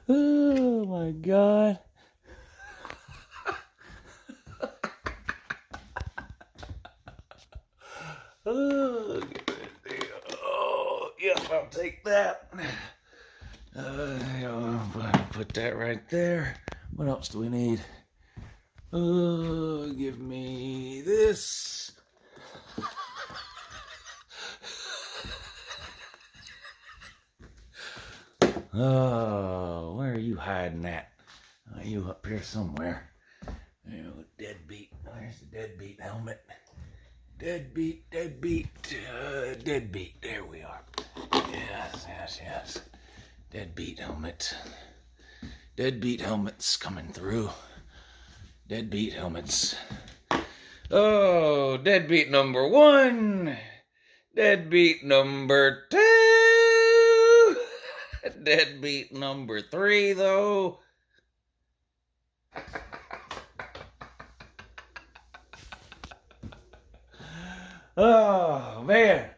Oh my God. Oh, yeah, I'll take that. Put that right there. What else do we need? Give me this. Oh, where are you hiding at? Are you up here somewhere? Deadbeat. Where's the deadbeat helmet? Deadbeat. Deadbeat. There we are. Yes. Deadbeat helmet. Deadbeat helmets coming through. Deadbeat helmets. Oh, deadbeat number 1. Deadbeat number 2. Deadbeat number 3, though. Oh, man.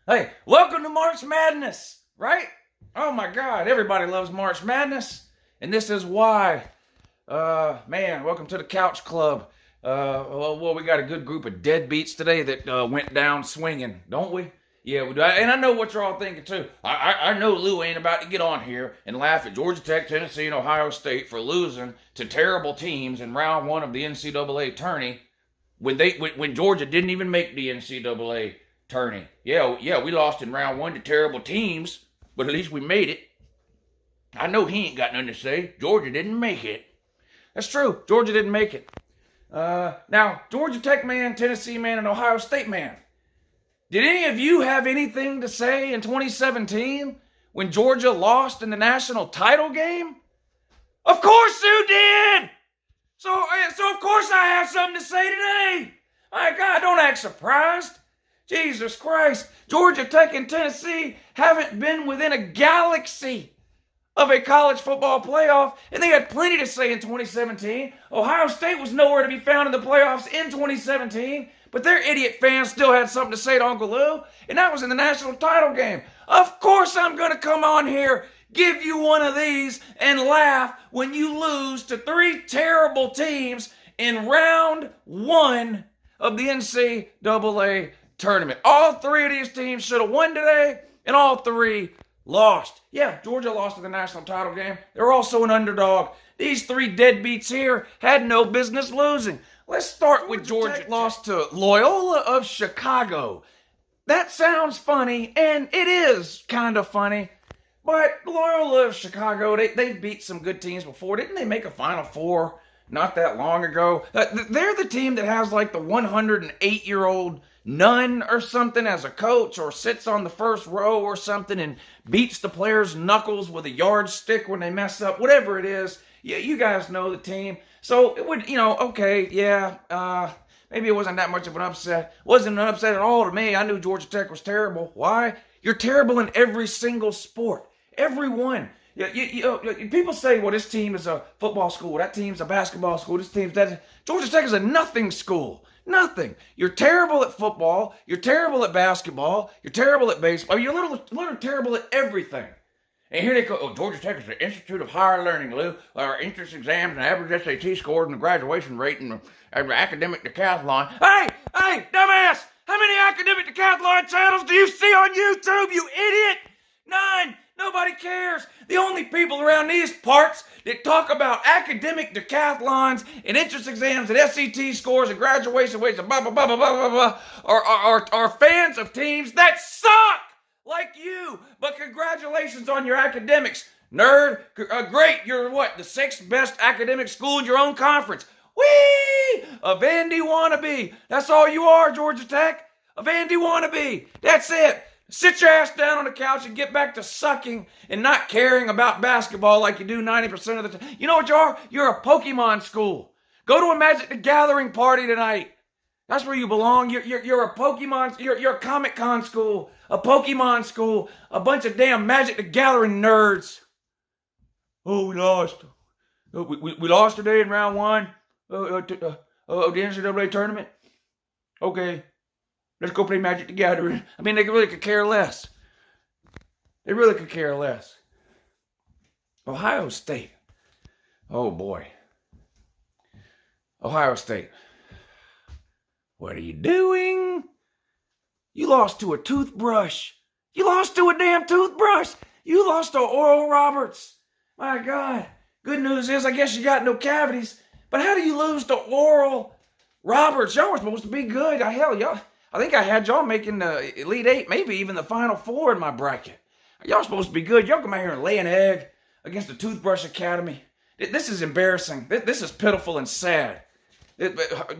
Hey, welcome to March Madness, right? Oh, my God. Everybody loves March Madness. And this is why. Man, welcome to the Couch Club. Well, we got a good group of deadbeats today that went down swinging, don't we? Yeah, we do. And I know what you're all thinking, too. I know Lou ain't about to get on here and laugh at Georgia Tech, Tennessee, and Ohio State for losing to terrible teams in round 1 of the NCAA tourney when Georgia didn't even make the NCAA tourney. Yeah, we lost in round 1 to terrible teams, but at least we made it. I know he ain't got nothing to say. Georgia didn't make it. That's true. Georgia didn't make it. Now, Georgia Tech man, Tennessee man, and Ohio State man. Did any of you have anything to say in 2017 when Georgia lost in the national title game? Of course you did! So of course I have something to say today. My God, don't act surprised. Jesus Christ. Georgia Tech and Tennessee haven't been within a galaxy of a college football playoff, and they had plenty to say in 2017. Ohio State was nowhere to be found in the playoffs in 2017, but their idiot fans still had something to say to Uncle Lou, and that was in the national title game. Of course I'm going to come on here, give you one of these, and laugh when you lose to 3 terrible teams in round 1 of the NCAA tournament. All 3 of these teams should have won today, and all 3 lost. Yeah, Georgia lost in the national title game. They're also an underdog. These 3 deadbeats here had no business losing. Let's start with Georgia lost to Loyola of Chicago. That sounds funny, and it is kind of funny. But Loyola of Chicago, they've beat some good teams before. Didn't they make a Final Four not that long ago? They're the team that has like the 108-year-old nun or something as a coach, or sits on the first row or something and beats the players' knuckles with a yardstick when they mess up, whatever it is. Yeah, you guys know the team. So it would, okay, yeah, maybe it wasn't that much of an upset. Wasn't an upset at all to me. I knew Georgia Tech was terrible. Why? You're terrible in every single sport. Every one. People say, well, this team is a football school, that team's a basketball school, this team's that. Georgia Tech is a nothing school. Nothing. You're terrible at football. You're terrible at basketball. You're terrible at baseball. You're literally terrible at everything. And here they go. Oh, Georgia Tech is the Institute of Higher Learning, Lou. Our entrance exams and average SAT scores and the graduation rate and academic decathlon. Hey, dumbass! How many academic decathlon channels do you see on YouTube, you idiot? 9. Nobody cares. The only people around these parts that talk about academic decathlons and entrance exams and SAT scores and graduation rates and blah, blah, blah, blah, blah, blah, are fans of teams that suck like you. But congratulations on your academics, nerd. Great. You're what? The 6th best academic school in your own conference. Whee! A Vandy wannabe. That's all you are, Georgia Tech. A Vandy wannabe. That's it. Sit your ass down on the couch and get back to sucking and not caring about basketball like you do 90% of the time. You know what you are? You're a Pokemon school. Go to a Magic the Gathering party tonight. That's where you belong. You're a Pokemon. You're a Comic Con school, a Pokemon school, a bunch of damn Magic the Gathering nerds. Oh, we lost. We lost today in round 1 of the NCAA tournament. Okay. Let's go play Magic the Gathering. I mean, they really could care less. They really could care less. Ohio State. Oh boy. Ohio State. What are you doing? You lost to a toothbrush. You lost to a damn toothbrush. You lost to Oral Roberts. My God. Good news is, I guess you got no cavities. But how do you lose to Oral Roberts? Y'all were supposed to be good. I think I had y'all making the Elite Eight, maybe even the Final Four in my bracket. Y'all supposed to be good. Y'all come out here and lay an egg against the Toothbrush Academy. This is embarrassing. This is pitiful and sad.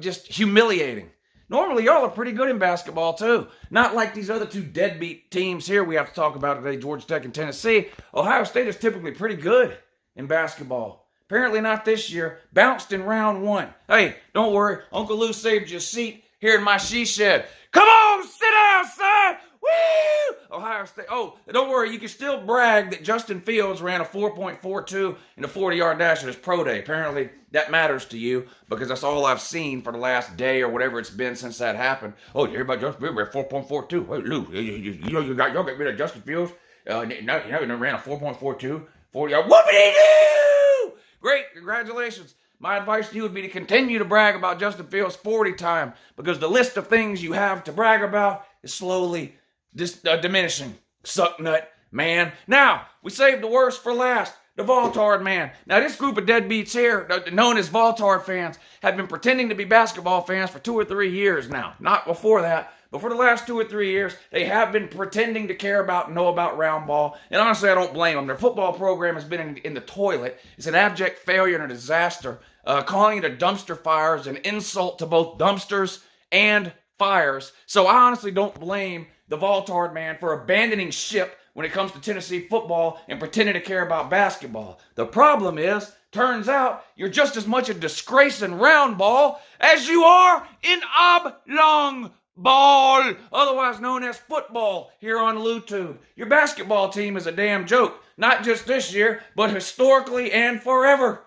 Just humiliating. Normally, y'all are pretty good in basketball, too. Not like these other two deadbeat teams here we have to talk about today, Georgia Tech and Tennessee. Ohio State is typically pretty good in basketball. Apparently not this year. Bounced in round one. Hey, don't worry. Uncle Lou saved you a seat here in my she shed. Come on, sit down, son! Woo! Ohio State. Oh, don't worry. You can still brag that Justin Fields ran a 4.42 in a 40-yard dash at his pro day. Apparently, that matters to you because that's all I've seen for the last day or whatever it's been since that happened. Oh, you hear about Justin Fields? 4.42. Wait, Lou, y'all got rid of Justin Fields? Now ran a 4.42, 40-yard. Whoopity-doo! Great, congratulations. My advice to you would be to continue to brag about Justin Fields' 40 time because the list of things you have to brag about is slowly diminishing. Suck nut, man. Now, we saved the worst for last. The Voltard man. Now, this group of deadbeats here, known as Voltard fans, have been pretending to be basketball fans for 2 or 3 years now. Not before that, but for the last 2 or 3 years, they have been pretending to care about and know about round ball. And honestly, I don't blame them. Their football program has been in the toilet. It's an abject failure and a disaster. Calling it a dumpster fire is an insult to both dumpsters and fires. So I honestly don't blame the Voltard man for abandoning ship when it comes to Tennessee football and pretending to care about basketball. The problem is, turns out, you're just as much a disgrace in round ball as you are in oblong ball, otherwise known as football here on LouTube. Your basketball team is a damn joke, not just this year, but historically and forever.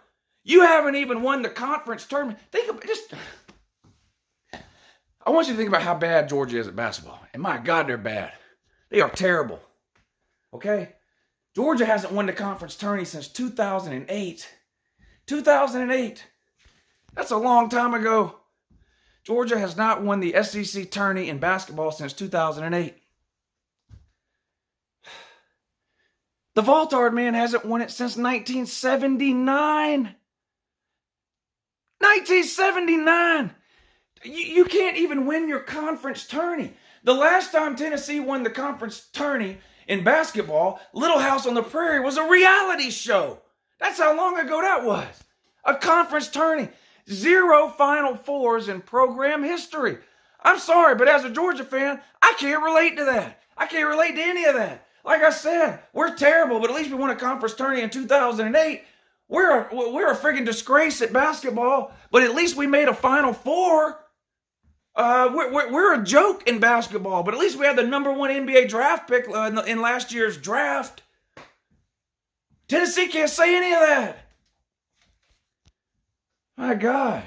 You haven't even won the conference tournament. I want you to think about how bad Georgia is at basketball. And my God, they're bad. They are terrible. Okay? Georgia hasn't won the conference tourney since 2008. 2008. That's a long time ago. Georgia has not won the SEC tourney in basketball since 2008. The Voltard man hasn't won it since 1979. 1979! You can't even win your conference tourney. The last time Tennessee won the conference tourney in basketball, Little House on the Prairie was a reality show. That's how long ago that was. A conference tourney. 0 Final Fours in program history. I'm sorry, but as a Georgia fan, I can't relate to that. I can't relate to any of that. Like I said, we're terrible, but at least we won a conference tourney in 2008. We're a friggin' disgrace at basketball, but at least we made a Final Four. We're a joke in basketball, but at least we had the number 1 NBA draft pick in last year's draft. Tennessee can't say any of that. My God.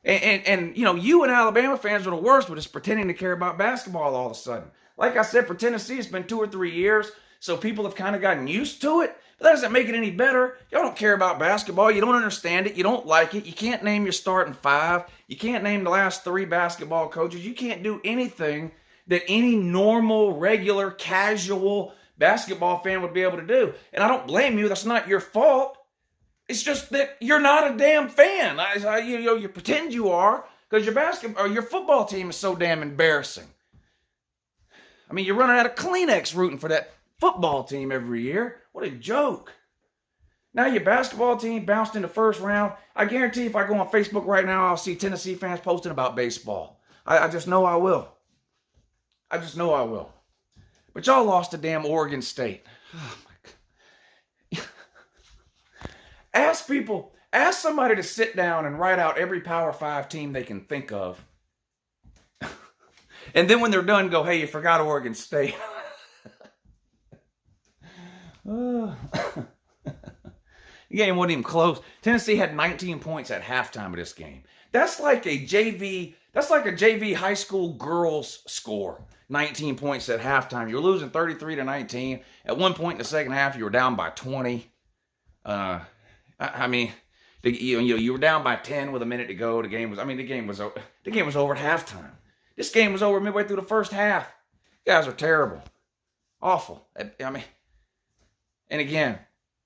And you and Alabama fans are the worst with just pretending to care about basketball all of a sudden. Like I said, for Tennessee, it's been 2 or 3 years. So people have kind of gotten used to it, but that doesn't make it any better. Y'all don't care about basketball. You don't understand it. You don't like it. You can't name your starting 5. You can't name the last 3 basketball coaches. You can't do anything that any normal, regular, casual basketball fan would be able to do. And I don't blame you. That's not your fault. It's just that you're not a damn fan. You pretend you are because your football team is so damn embarrassing. I mean, you're running out of Kleenex rooting for that football team every year. What a joke. Now your basketball team bounced in the first round. I guarantee if I go on Facebook right now, I'll see Tennessee fans posting about baseball. I just know I will. I just know I will. But y'all lost to damn Oregon State. Oh my God. Ask somebody to sit down and write out every Power 5 team they can think of. And then when they're done, go, hey, you forgot Oregon State. The game wasn't even close. Tennessee had 19 points at halftime of this game. That's like a JV That's like a JV high school girls score. 19 points at halftime. You're losing 33-19. At one point in the second half, you were down by 20. I mean, you were down by 10 with a minute to go. The game was over at halftime. This game was over midway through the first half. You guys are terrible, awful. I mean, and again,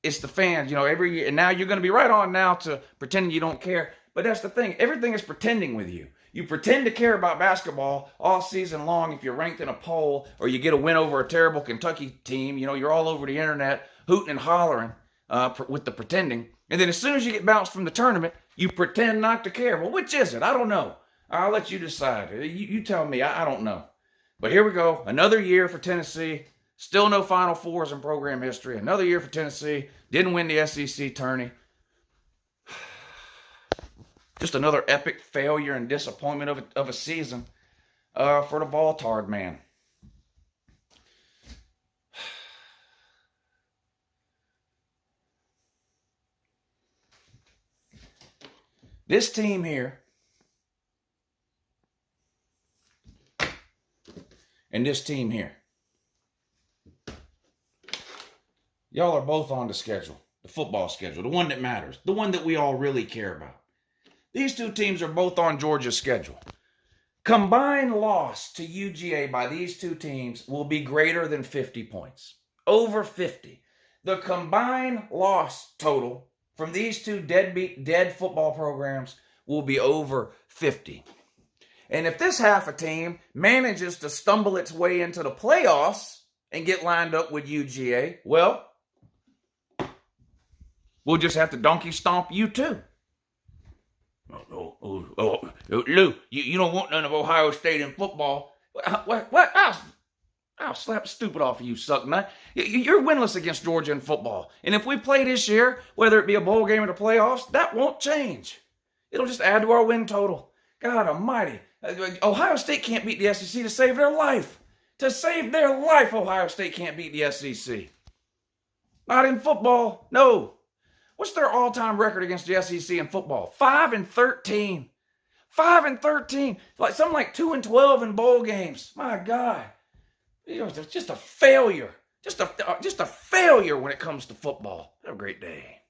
it's the fans. Every year, and now you're going to be right on now to pretending you don't care. But that's the thing. Everything is pretending with you. You pretend to care about basketball all season long if you're ranked in a poll or you get a win over a terrible Kentucky team. You're all over the internet hooting and hollering with the pretending. And then as soon as you get bounced from the tournament, you pretend not to care. Well, which is it? I don't know. I'll let you decide. You tell me. I don't know. But here we go. Another year for Tennessee. Still no Final Fours in program history. Another year for Tennessee. Didn't win the SEC tourney. Just another epic failure and disappointment of a season for the Voltard man. This team here and this team here. Y'all are both on the schedule, the football schedule, the one that matters, the one that we all really care about. These two teams are both on Georgia's schedule. Combined loss to UGA by these two teams will be greater than 50 points. Over 50. The combined loss total from these two dead football programs will be over 50. And if this half a team manages to stumble its way into the playoffs and get lined up with UGA, well, we'll just have to donkey stomp you too. Lou, you don't want none of Ohio State in football. What? I'll slap the stupid off of you, suck nut. You're winless against Georgia in football. And if we play this year, whether it be a bowl game or the playoffs, that won't change. It'll just add to our win total. God almighty. Ohio State can't beat the SEC to save their life. To save their life, Ohio State can't beat the SEC. Not in football, no. What's their all-time record against the SEC in football? 5-13. 5-13. Something like 2-12 in bowl games. My God. It's just a failure. Just a failure when it comes to football. Have a great day.